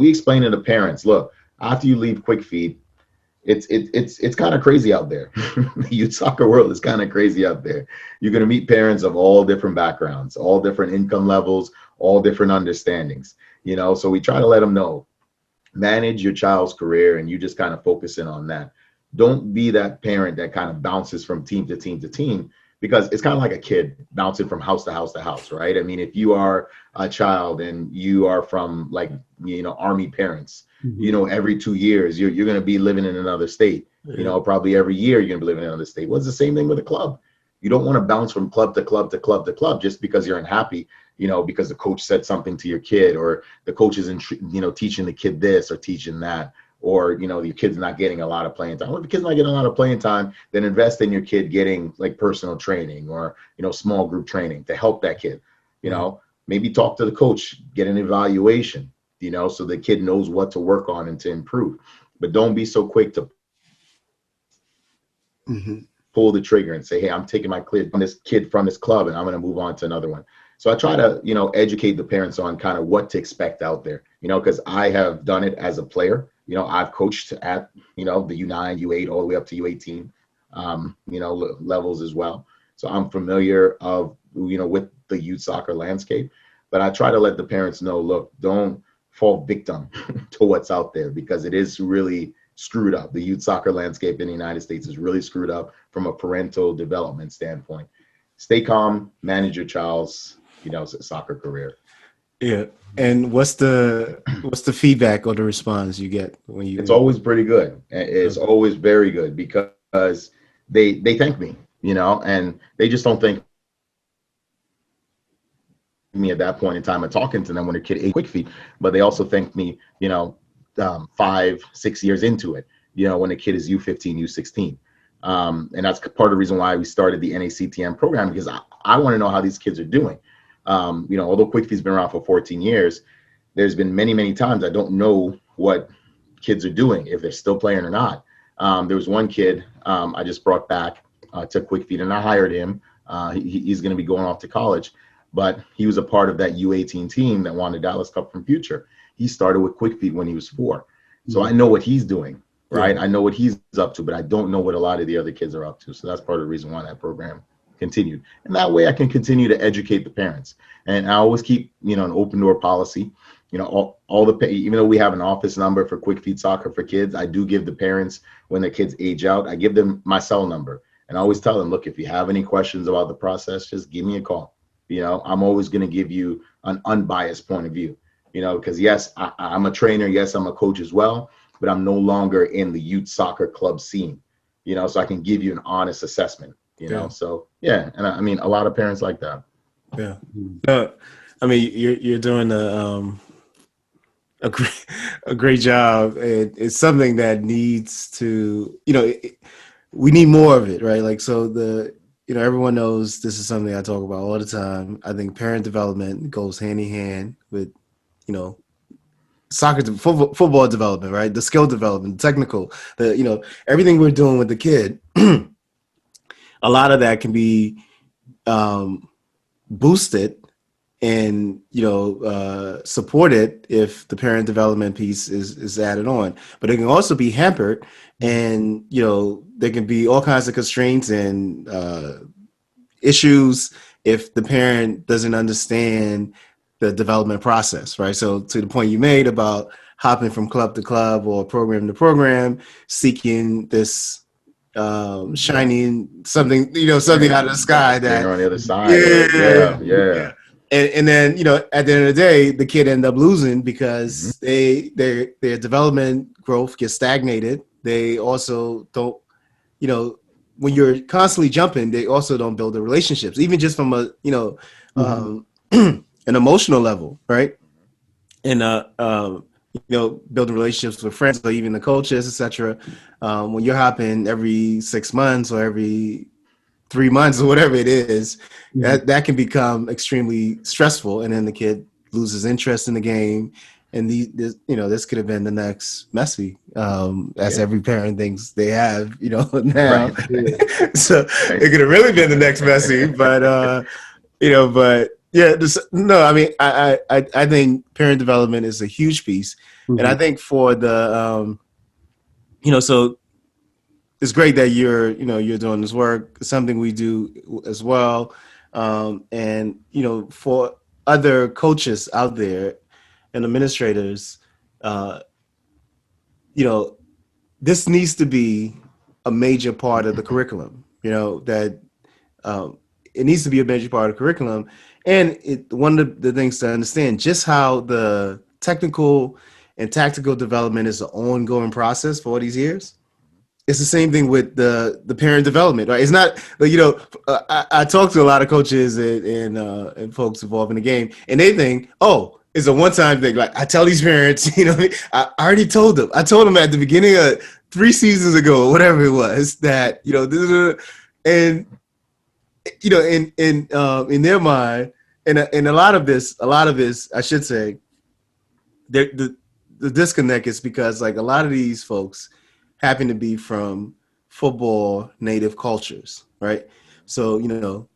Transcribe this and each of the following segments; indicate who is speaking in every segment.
Speaker 1: we explain to the parents, look, after you leave Quick Feed, it's kind of crazy out there. The youth soccer world is kind of crazy out there. You're going to meet parents of all different backgrounds, all different income levels, all different understandings, so we try to let them know, manage your child's career, and you just kind of focus in on that. Don't be that parent that kind of bounces from team to team to team, because it's kind of like a kid bouncing from house to house to house, right? I mean, if you are a child and you are from like, Army parents, every 2 years, you're going to be living in another state, probably every year you're going to be living in another state. Well, it's the same thing with a club. You don't want to bounce from club to club to club to club just because you're unhappy, because the coach said something to your kid, or the coach isn't, teaching the kid this or teaching that, or, your kid's not getting a lot of playing time. Well, if the kid's not getting a lot of playing time, then invest in your kid getting like personal training or, small group training to help that kid, maybe talk to the coach, get an evaluation, so the kid knows what to work on and to improve. But don't be so quick to pull the trigger and say, hey, I'm taking my kid from this club and I'm going to move on to another one. So I try to, educate the parents on kind of what to expect out there, because I have done it as a player. I've coached at, the U9, U8, all the way up to U18, levels as well. So I'm familiar with the youth soccer landscape, but I try to let the parents know, look, don't fall victim to what's out there, because it is really screwed up. The youth soccer landscape in the United States is really screwed up from a parental development standpoint. Stay calm, manage your child's, soccer career.
Speaker 2: Yeah. And what's the feedback or the response you get when you?
Speaker 1: It's always pretty good. It's always very good, because they thank me, and they just don't thank me at that point in time of talking to them when a kid ate Quick Feed, but they also thank me, 5-6 years into it, when a kid is U15, U16. And that's part of the reason why we started the NACTM program, because I want to know how these kids are doing. Although Quick Feed's been around for 14 years, there's been many, many times I don't know what kids are doing, if they're still playing or not. There was one kid I just brought back to Quick Feed, and I hired him. He's going to be going off to college, but he was a part of that U18 team that won the Dallas Cup from Future. He started with Quick Feed when he was 4. So I know what he's doing, right? I know what he's up to, but I don't know what a lot of the other kids are up to. So that's part of the reason why that program continued. And that way I can continue to educate the parents. And I always keep, an open door policy. All even though we have an office number for Quick Feed Soccer for Kids, I do give the parents, when the kids age out, I give them my cell number. And I always tell them, look, if you have any questions about the process, just give me a call. I'm always going to give you an unbiased point of view, because yes, I'm a trainer. Yes, I'm a coach as well, but I'm no longer in the youth soccer club scene, so I can give you an honest assessment, So yeah. And I mean, a lot of parents like that.
Speaker 2: Yeah. I mean, you're doing a great job. It's something that needs to, we need more of it, right? Like, so everyone knows this is something I talk about all the time. I think parent development goes hand in hand with, soccer, football development, right? The skill development, the technical, everything we're doing with the kid. A lot of that can be boosted and supported if the parent development piece is added on, but it can also be hampered, and there can be all kinds of constraints and issues if the parent doesn't understand the development process, right? So to the point you made about hopping from club to club or program to program, seeking this shining something, something out of the sky that
Speaker 1: on the other side.
Speaker 2: Yeah. And then, at the end of the day, the kid end up losing because their development growth gets stagnated. They also don't, when you're constantly jumping, they also don't build the relationships, even just from a, an emotional level, right? And, building relationships with friends or even the coaches, etc. When you're hopping every 6 months or every 3 months or whatever it is, that can become extremely stressful, and then the kid loses interest in the game, and this could have been the next Messi, as every parent thinks they have, now. Right. So it could have really been the next Messi, but Yeah, no, I mean, I think parent development is a huge piece, and I think for the, so it's great that you're doing this work. It's something we do as well, and for other coaches out there and administrators, uh, you know, this needs to be a major part of the curriculum. That um, it needs to be a major part of the curriculum, and one of the things to understand just how the technical and tactical development is an ongoing process for all these years. It's the same thing with the parent development, right? It's not like, I talk to a lot of coaches and folks involved in the game, and they think, oh, it's a one-time thing. Like, I tell these parents, I already told them. I told them at the beginning of 3 seasons ago, whatever it was, that and in their mind, and a lot of this, I should say, the disconnect is because, like, a lot of these folks happen to be from football native cultures, right? So,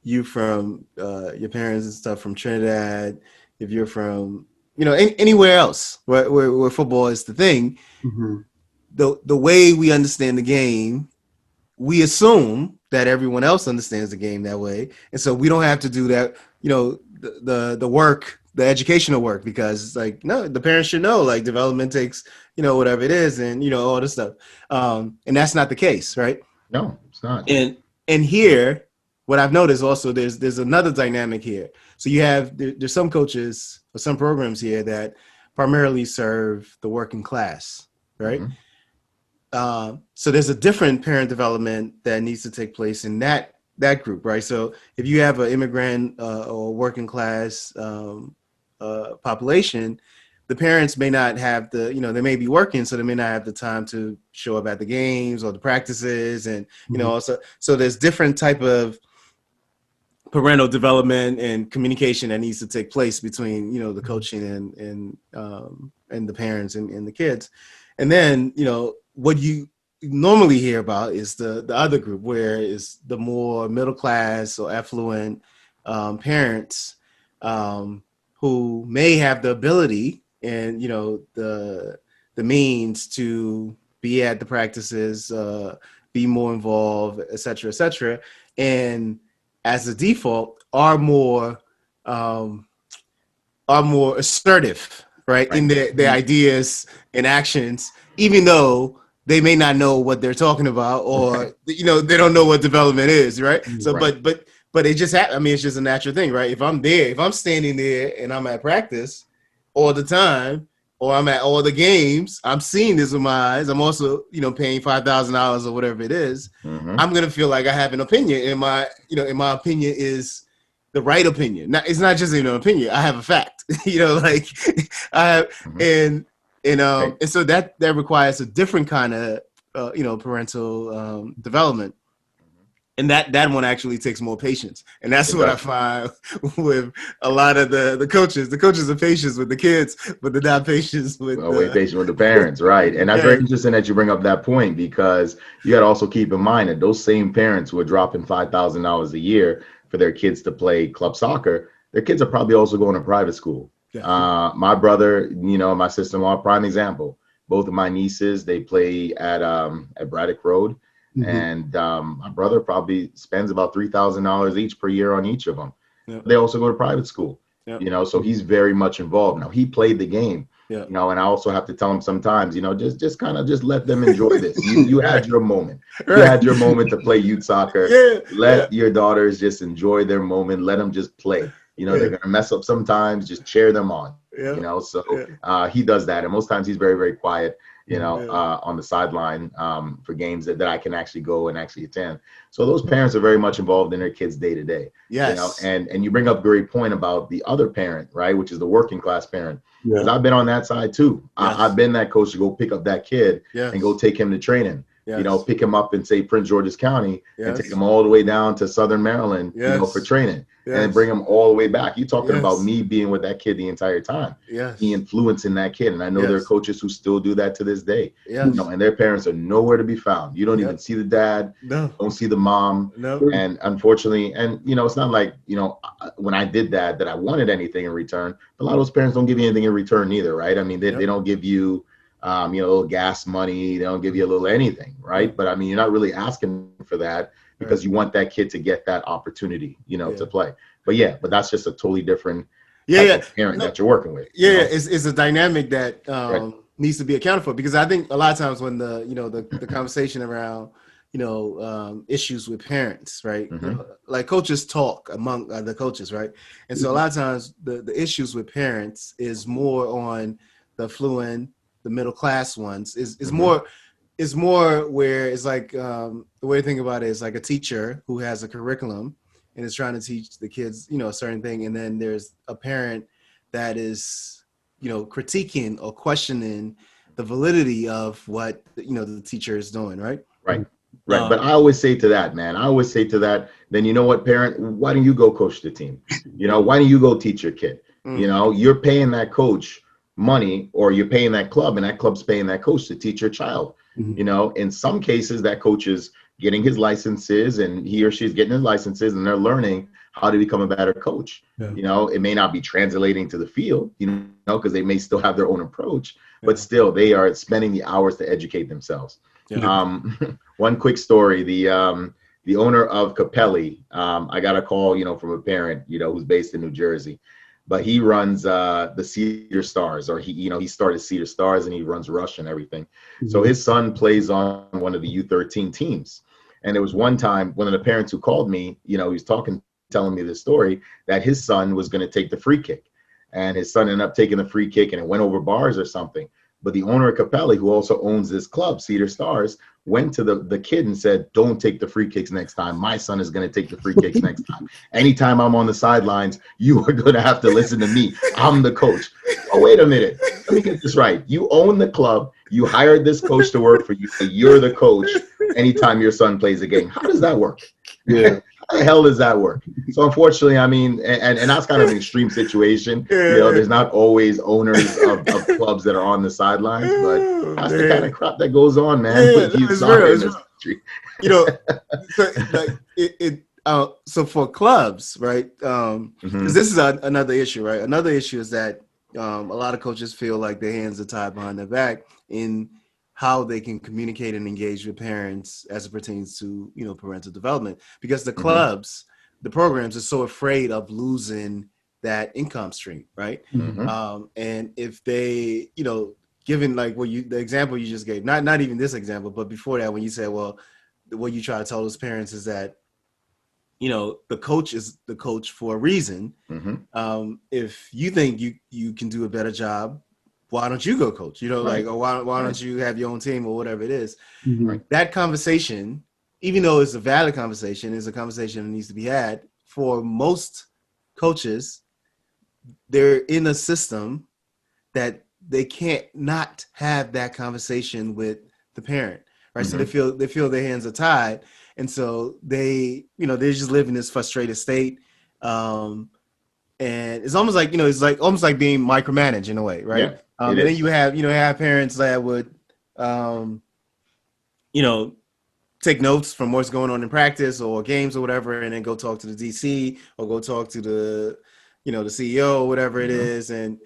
Speaker 2: you from your parents and stuff from Trinidad, if you're from, anywhere else where football is the thing, the way we understand the game, we assume that everyone else understands the game that way, and so we don't have to do that, the work, the educational work, because it's like, no, the parents should know, like, development takes, whatever it is, and all this stuff, and that's not the case, right?
Speaker 1: No, it's not.
Speaker 2: And here, what I've noticed also, there's another dynamic here. So you have there's some coaches or some programs here that primarily serve the working class, right? So there's a different parent development that needs to take place in that group, right? So if you have an immigrant or working class population, the parents may not have they may be working, so they may not have the time to show up at the games or the practices, and also, so there's different type of parental development and communication that needs to take place between the coaching and the parents and the kids. And then what you normally hear about is the other group, where is the more middle class or affluent parents who may have the ability and the means to be at the practices, be more involved, et cetera, and as a default are more assertive, right, in their ideas and actions, even though they may not know what they're talking about, or they don't know what development is, right? So,
Speaker 1: Right.
Speaker 2: but it just it's just a natural thing, right? If I'm standing there and I'm at practice all the time, or I'm at all the games, I'm seeing this with my eyes. I'm also paying $5,000 or whatever it is. I'm gonna feel like I have an opinion, and my opinion is the right opinion. It's not just an opinion. I have a fact. Like, I have, and so that requires a different kind of parental development, and that one actually takes more patience, and that's what I find with a lot of the coaches. The coaches are patient with the kids, but they're not patient with
Speaker 1: patient with the parents, right? And that's very interesting that you bring up that point, because you got to also keep in mind that those same parents who are dropping $5,000 a year for their kids to play club soccer, their kids are probably also going to private school. My brother, my sister-in-law, prime example. Both of my nieces, they play at Braddock Road. And my brother probably spends about $3,000 each per year on each of them. They also go to private school, so he's very much involved. Now, he played the game, and I also have to tell him sometimes, just kind of just let them enjoy this. You had your moment. You had your moment to play youth soccer. Let your daughters just enjoy their moment. Let them just play. They're going to mess up sometimes. Just cheer them on, so he does that. And most times he's very, very quiet, on the sideline for games that I can actually go and actually attend. So those parents are very much involved in their kids day to day. And you bring up a great point about the other parent, right, which is the working class parent. Because I've been on that side too. I've been that coach to go pick up that kid and go take him to training. Pick him up in, say, Prince George's County and take him all the way down to Southern Maryland, for training. and then bring them all the way back. You're talking about
Speaker 2: Yes.
Speaker 1: me being with that kid the entire time,
Speaker 2: Yes.
Speaker 1: me influencing that kid. And I know there are
Speaker 2: Yes.
Speaker 1: coaches who still do that to this day.
Speaker 2: Yes.
Speaker 1: And their parents are nowhere to be found. You don't even see the dad,
Speaker 2: No.
Speaker 1: don't see the mom.
Speaker 2: No.
Speaker 1: And unfortunately, and it's not like, when I did that I wanted anything in return. A lot of those parents don't give you anything in return either, right? I mean, they don't give you, a little gas money. They don't give you a little anything, right? But I mean, you're not really asking for that because you want that kid to get that opportunity, to play. But that's just a totally different type of parent that you're working with.
Speaker 2: It's a dynamic that
Speaker 1: Right.
Speaker 2: needs to be accounted for, because I think a lot of times when the conversation around issues with parents, right? Like coaches talk among the coaches, right? And so a lot of times the issues with parents is more on the affluent, the middle class ones is more. It's more where it's like the way to think about it is like a teacher who has a curriculum and is trying to teach the kids, a certain thing, and then there's a parent that is, critiquing or questioning the validity of what the teacher is doing, right?
Speaker 1: Right. But I always say to that, man, then you know what, parent, why don't you go coach the team? Why don't you go teach your kid? You're paying that coach money, or you're paying that club, and that club's paying that coach to teach your child. In some cases that coach is getting his licenses, and he or she's getting his licenses, and they're learning how to become a better coach. It may not be translating to the field, because they may still have their own approach, but still they are spending the hours to educate themselves. One quick story, the owner of Capelli, I got a call, from a parent, who's based in New Jersey, but he runs the Cedar Stars, or he started Cedar Stars, and he runs Rush and everything. So his son plays on one of the U13 teams. And there was one time, one of the parents who called me, he was telling me this story, that his son was going to take the free kick, and his son ended up taking the free kick, and it went over bars or something. But the owner of Capelli, who also owns this club, Cedar Stars, went to the kid and said, don't take the free kicks next time. My son is going to take the free kicks next time. Anytime I'm on the sidelines, you are going to have to listen to me. I'm the coach. Oh, wait a minute. Let me get this right. You own the club. You hired this coach to work for you. You're the coach anytime your son plays a game. How does that work?
Speaker 2: Yeah.
Speaker 1: How the hell does that work? So unfortunately, I mean, and that's kind of an extreme situation. There's not always owners of clubs that are on the sidelines, but that's the kind of crap that goes on, man. With youth soccer in this country.
Speaker 2: So for clubs, right? 'Cause this is another issue, right? Another issue is that a lot of coaches feel like their hands are tied behind their back in how they can communicate and engage with parents as it pertains to, parental development, because the clubs, the programs are so afraid of losing that income stream. Right. And if they, given like the example you just gave, not even this example, but before that, when you said, well, what you try to tell those parents is that, the coach is the coach for a reason. If you think you can do a better job, why don't you go coach? Like, or why don't you have your own team or whatever it is? That conversation, even though it's a valid conversation, is a conversation that needs to be had. For most coaches, they're in a system that they can't not have that conversation with the parent, right? So they feel their hands are tied, and so they just live in this frustrated state. And it's almost like, it's like almost like being micromanaged in a way, right? And then you have parents that would, take notes from what's going on in practice or games or whatever, and then go talk to the DC or go talk to the, the CEO or whatever it is. And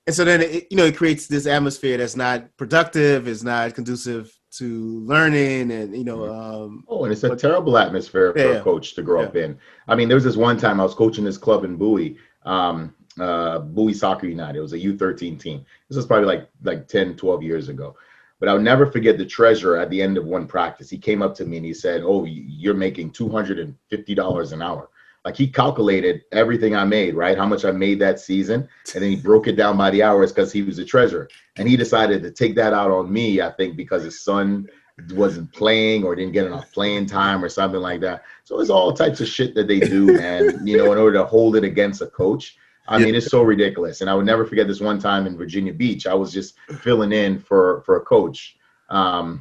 Speaker 2: so then, it creates this atmosphere that's not productive, is not conducive to learning, and and
Speaker 1: it's a terrible atmosphere for a coach to grow up in. I mean, there was this one time I was coaching this club in Bowie, Bowie Soccer United. It was a U13 team. This was probably like 10, 12 years ago. But I'll never forget the treasurer at the end of one practice. He came up to me and he said, "Oh, you're making $250 an hour." Like, he calculated everything I made, right? How much I made that season. And then he broke it down by the hours because he was a treasurer. And he decided to take that out on me, I think, because his son wasn't playing or didn't get enough playing time or something like that. So it's all types of shit that they do, man, in order to hold it against a coach. I mean, it's so ridiculous. And I would never forget this one time in Virginia Beach. I was just filling in for a coach, for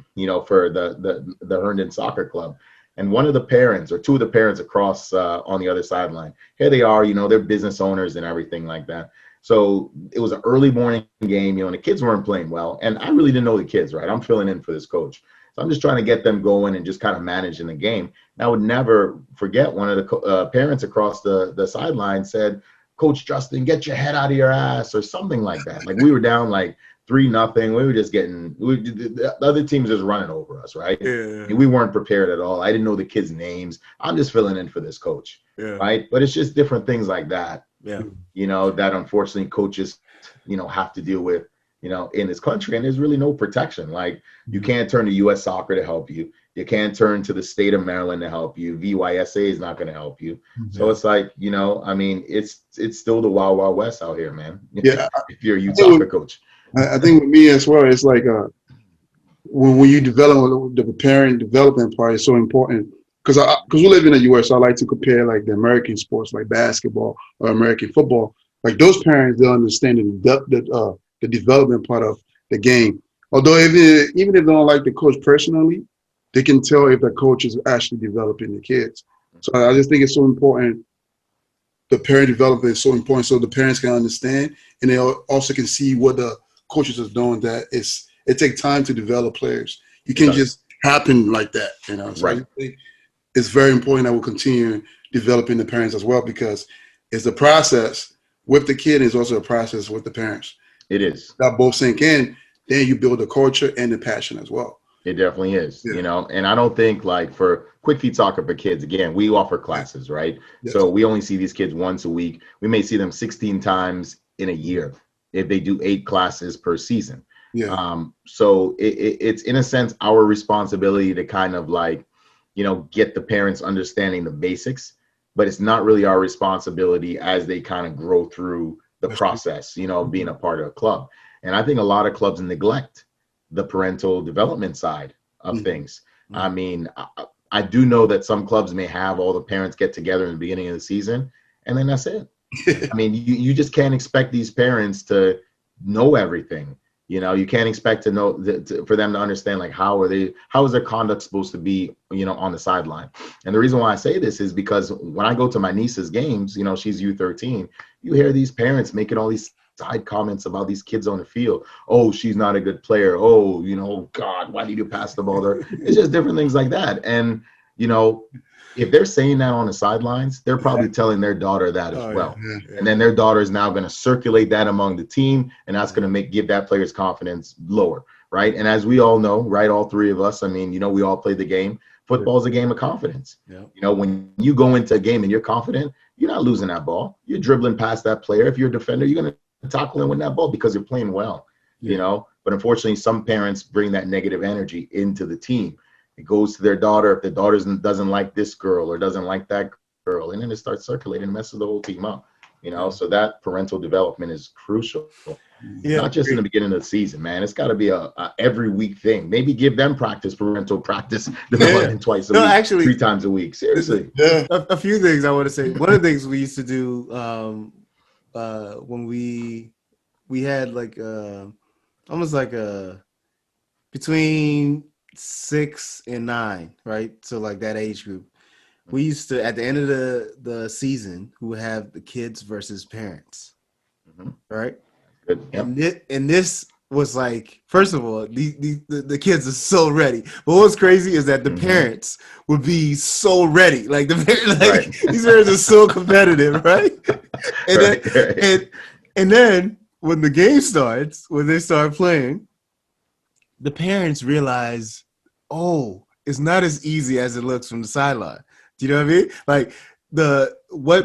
Speaker 1: the Herndon Soccer Club. And one of the parents or two of the parents across on the other sideline, here they are, they're business owners and everything like that. So it was an early morning game, and the kids weren't playing well. And I really didn't know the kids, right? I'm filling in for this coach. So I'm just trying to get them going and just kind of managing the game. And I would never forget one of the parents across the sideline said, Coach Justin, get your head out of your ass, or something like that. Like we were down like 3-0. We were just the other teams just running over us, right?
Speaker 2: Yeah.
Speaker 1: And we weren't prepared at all. I didn't know the kids' names. I'm just filling in for this coach, right? But it's just different things like that, that unfortunately coaches, have to deal with, in this country. And there's really no protection. Like you can't turn to U.S. Soccer to help you. You can't turn to the state of Maryland to help you. VYSA is not going to help you. So it's like, it's still the wild, wild west out here, man.
Speaker 3: Yeah.
Speaker 1: If you're a youth soccer coach.
Speaker 3: I think with me as well, it's like when you develop the parent development part is so important because we live in the U.S. So I like to compare like the American sports like basketball or American football. Like those parents, they'll understand the development part of the game. Although even if they don't like the coach personally, they can tell if the coach is actually developing the kids. So I just think it's so important. The parent development is so important so the parents can understand and they also can see what the coaches are doing. It takes time to develop players. You can't just happen like that, So
Speaker 1: right.
Speaker 3: I think it's very important that we'll continue developing the parents as well because it's the process with the kid is also a process with the parents.
Speaker 1: It is.
Speaker 3: That both sink in, then you build the culture and the passion as well.
Speaker 1: It definitely is, and I don't think like for Quick Feet Soccer for Kids, again, we offer classes, right? Yes. So we only see these kids once a week. We may see them 16 times in a year if they do 8 classes per season.
Speaker 3: Yeah.
Speaker 1: So it's in a sense our responsibility to kind of like, get the parents understanding the basics, but it's not really our responsibility as they kind of grow through the process, being a part of a club. And I think a lot of clubs neglect the parental development side of things. I mean, I do know that some clubs may have all the parents get together in the beginning of the season, and then that's it. I mean, you just can't expect these parents to know everything. You can't expect to know for them to understand like how is their conduct supposed to be, on the sideline. And the reason why I say this is because when I go to my niece's games, she's U13, you hear these parents making all these side comments about these kids on the field. Oh, she's not a good player. Oh, God, why did you pass the ball there? It's just different things like that. And, if they're saying that on the sidelines, they're probably telling their daughter that as well. Yeah. And then their daughter is now going to circulate that among the team, and that's going to give that player's confidence lower, right? And as we all know, right, all three of us, I mean, we all play the game. Football is a game of confidence. Yeah. When you go into a game and you're confident, you're not losing that ball. You're dribbling past that player. If you're a defender, you're going to tackle him with that ball because you're playing well, But unfortunately, some parents bring that negative energy into the team. It goes to their daughter if the daughter doesn't like this girl or doesn't like that girl, and then it starts circulating and messes the whole team up. So that parental development is crucial. Not just in the beginning of the season, man. It's got to be a every week thing. Maybe give them parental practice development twice a week, actually, 3 times a week. Seriously.
Speaker 2: A few things I want to say. One of the things we used to do when we had like almost like a between 6 and 9, right? So like that age group. We used to, at the end of the season, we would have the kids versus parents, right?
Speaker 1: Good. Yep.
Speaker 2: And this was like, first of all, the kids are so ready. But what's crazy is that the parents would be so ready. Like these parents are so competitive, right? And then when the game starts, when they start playing, the parents realize, oh, it's not as easy as it looks from the sideline. Do you know what I mean? Like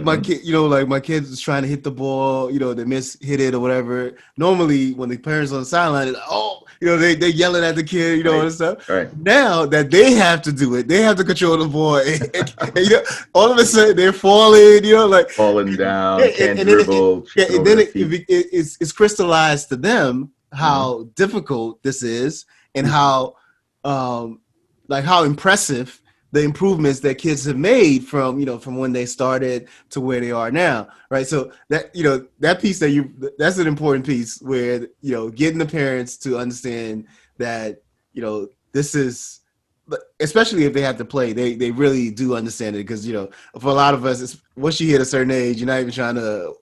Speaker 2: my kid, like my kids is trying to hit the ball, they hit it or whatever. Normally when the parents on the sideline, like, oh, they yelling at the kid, and stuff.
Speaker 1: Right.
Speaker 2: Now that they have to do it, they have to control the ball. And all of a sudden they're falling,
Speaker 1: falling down, can't dribble.
Speaker 2: And then it's crystallized to them how difficult this is and how impressive the improvements that kids have made from when they started to where they are now, right? So that that piece that's an important piece where getting the parents to understand that this is especially if they have to play, they really do understand it because for a lot of us, once you hit a certain age, you're not even trying to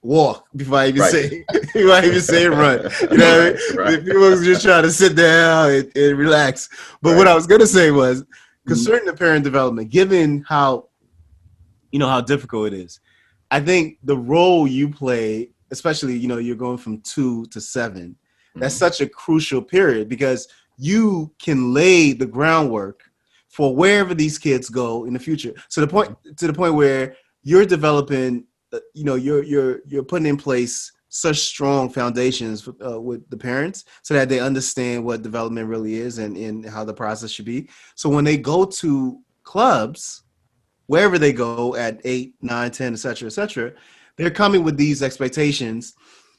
Speaker 2: walk before I even say before I even say run. You know what I mean? People are just trying to sit down and relax. But what I was gonna say was concerning the parent development, given how how difficult it is, I think the role you play, especially you're going from 2 to 7, that's such a crucial period because you can lay the groundwork for wherever these kids go in the future. So to the point where you're developing, you're putting in place such strong foundations with the parents so that they understand what development really is and how the process should be. So when they go to clubs, wherever they go at 8, 9, 10, et cetera, they're coming with these expectations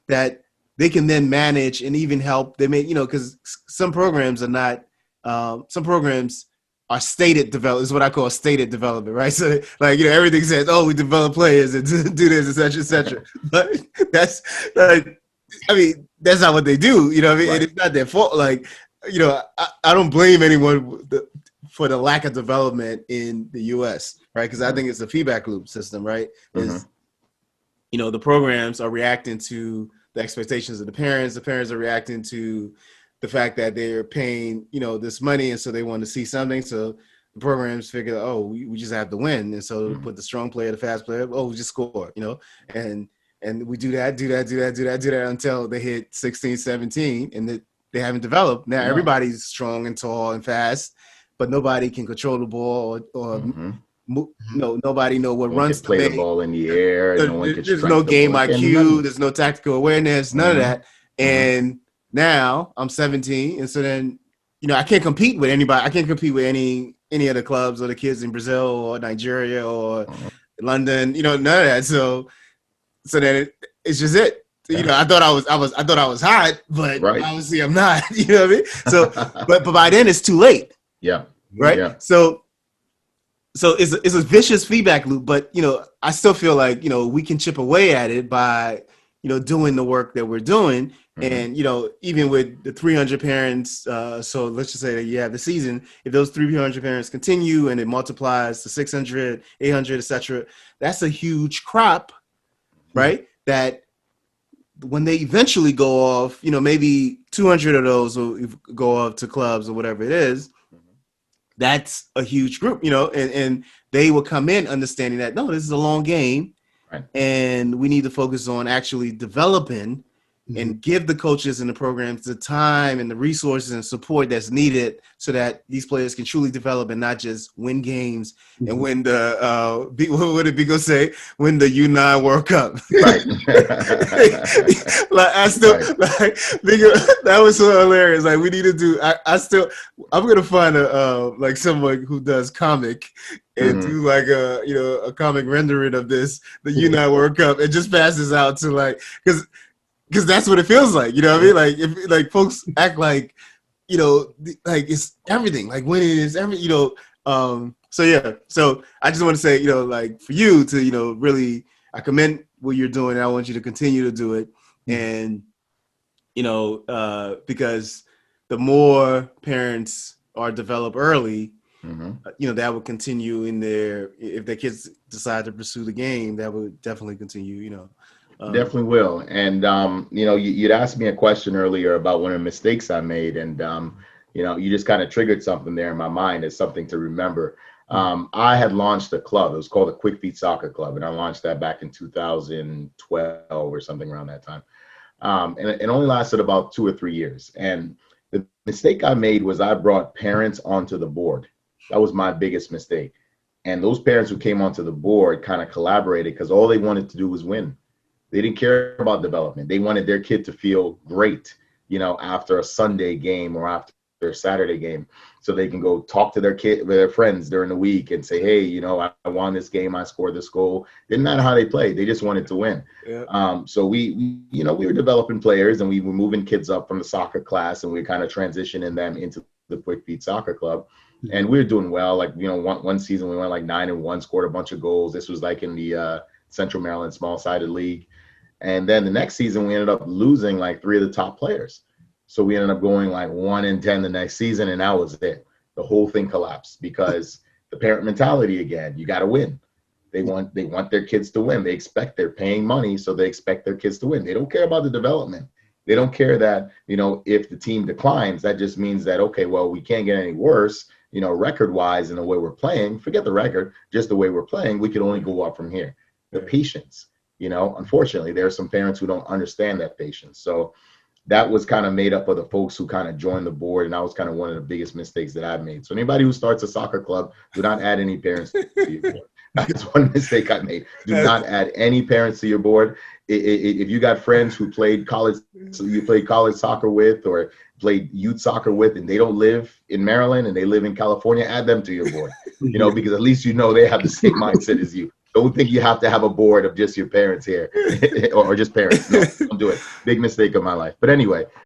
Speaker 2: that they can then manage and even help. They may, because some programs are not, some programs are stated development, is what I call stated development, right? So like, everything says, oh, we develop players and do this, et cetera. But that's like, I mean, that's not what they do, what I mean? Right. And it's not their fault. Like, I don't blame anyone for the lack of development in the U.S., right? Because I think it's a feedback loop system, right? Is the programs are reacting to the expectations of the parents are reacting to the fact that they're paying this money, and so they want to see something. So the programs figure, oh, we just have to win, and so put the strong player, the fast player, oh, we just score, and we do that until they hit 16, 17, and they haven't developed. Now everybody's strong and tall and fast, but nobody can control the ball or nobody know what runs to
Speaker 1: play the ball in the air.
Speaker 2: There's no game IQ. There's no tactical awareness. None of that. And now I'm 17, and so then I can't compete with anybody. I can't compete with any of the clubs or the kids in Brazil or Nigeria or London. None of that. So then it's just it. I thought I was hot, but obviously I'm not. You know what I mean? So, but by then it's too late.
Speaker 1: Yeah.
Speaker 2: Right. Yeah. So it's a vicious feedback loop, but I still feel like we can chip away at it by doing the work that we're doing, and even with the 300 parents. So let's just say that you have the season. If those 300 parents continue and it multiplies to 600, 800, etc., that's a huge crop, right? That when they eventually go off, maybe 200 of those will go off to clubs or whatever it is. That's a huge group, and they will come in understanding that, no, this is a long game, right, and we need to focus on actually developing and give the coaches and the programs the time and the resources and support that's needed so that these players can truly develop and not just win games and win the what did Bigo say? Win the U9 World Cup. Right. Like I still like Bigo, that was so hilarious. Like we need to do. I'm gonna find like someone who does comic and do like a comic rendering of the U9 World Cup and just pass this out to like because that's what it feels like, what I mean? Like if like folks act like, like it's everything, like winning is everything, So yeah, so I just want to say, like for you to, really, I commend what you're doing. And I want you to continue to do it, and because the more parents are developed early, that will continue in if their kids decide to pursue the game, that would definitely continue,
Speaker 1: Definitely will. And, you'd asked me a question earlier about one of the mistakes I made. And, you just kind of triggered something there in my mind as something to remember. I had launched a club. It was called the Quick Feet Soccer Club. And I launched that back in 2012 or something around that time. And it only lasted about 2 or 3 years. And the mistake I made was I brought parents onto the board. That was my biggest mistake. And those parents who came onto the board kind of collaborated because all they wanted to do was win. They didn't care about development. They wanted their kid to feel great, after a Sunday game or after a Saturday game, so they can go talk to their friends during the week and say, hey, I won this game, I scored this goal. Didn't matter how they played. They just wanted to win. Yeah. So we were developing players, and we were moving kids up from the soccer class, and we were kind of transitioning them into the Quick Feet Soccer Club. And we were doing well. Like, one season we went like 9-1, scored a bunch of goals. This was like in the Central Maryland small-sided league. And then the next season, we ended up losing like 3 of the top players. So we ended up going like 1-10 the next season, and that was it. the whole thing collapsed because the parent mentality again, you got to win. They want their kids to win. They expect, they're paying money, so they expect their kids to win. They don't care about the development. They don't care that, if the team declines, that just means that, okay, well, we can't get any worse, record-wise in the way we're playing. Forget the record, just the way we're playing, we could only go up from here. The patience, unfortunately, there are some parents who don't understand that patience. So that was kind of made up of the folks who kind of joined the board, and that was kind of one of the biggest mistakes that I've made. So anybody who starts a soccer club, do not add any parents to your board. That's one mistake I made. Do not add any parents to your board. If you got friends who played college, so you played college soccer with, or played youth soccer with, and they don't live in Maryland and they live in California, add them to your board. Because at least they have the same mindset as you. Don't think you have to have a board of just your parents here or just parents. No, don't do it. Big mistake of my life. But anyway,